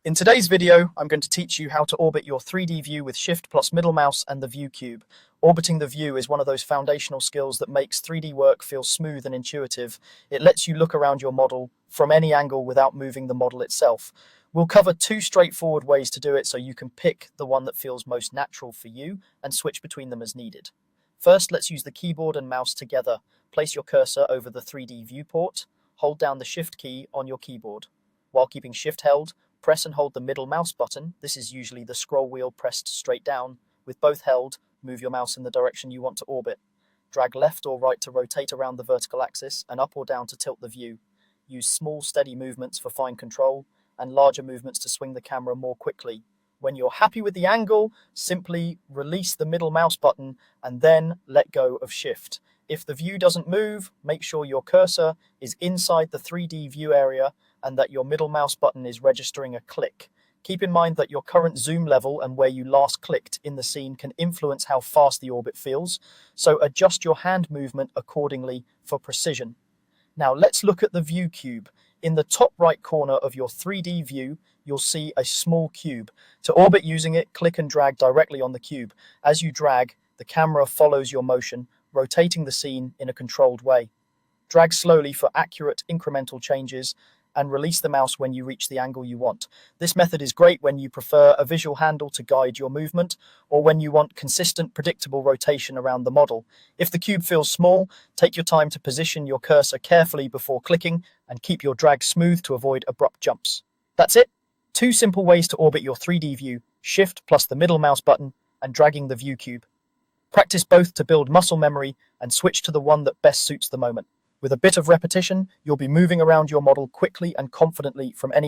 In today's video, I'm going to teach you how to orbit your 3D view with Shift plus middle mouse and the ViewCube. Orbiting the view is one of those foundational skills that makes 3D work feel smooth and intuitive. It lets you look around your model from any angle without moving the model itself. We'll cover two straightforward ways to do it so you can pick the one that feels most natural for you and switch between them as needed. First, let's use the keyboard and mouse together. Place your cursor over the 3D viewport. Hold down the Shift key on your keyboard. While keeping Shift held, press and hold the middle mouse button. This is usually the scroll wheel pressed straight down. With both held, move your mouse in the direction you want to orbit. Drag left or right to rotate around the vertical axis and up or down to tilt the view. Use small, steady movements for fine control and larger movements to swing the camera more quickly. When you're happy with the angle, simply release the middle mouse button and then let go of Shift. If the view doesn't move, make sure your cursor is inside the 3D view area and that your middle mouse button is registering a click. Keep in mind that your current zoom level and where you last clicked in the scene can influence how fast the orbit feels, so adjust your hand movement accordingly for precision. Now let's look at the ViewCube. In the top right corner of your 3D view, you'll see a small cube. To orbit using it, click and drag directly on the cube. As you drag, the camera follows your motion, rotating the scene in a controlled way. Drag slowly for accurate incremental changes and release the mouse when you reach the angle you want. This method is great when you prefer a visual handle to guide your movement or when you want consistent, predictable rotation around the model. If the cube feels small, take your time to position your cursor carefully before clicking and keep your drag smooth to avoid abrupt jumps. That's it. Two simple ways to orbit your 3D view: Shift plus the middle mouse button and dragging the ViewCube. Practice both to build muscle memory and switch to the one that best suits the moment. With a bit of repetition, you'll be moving around your model quickly and confidently from any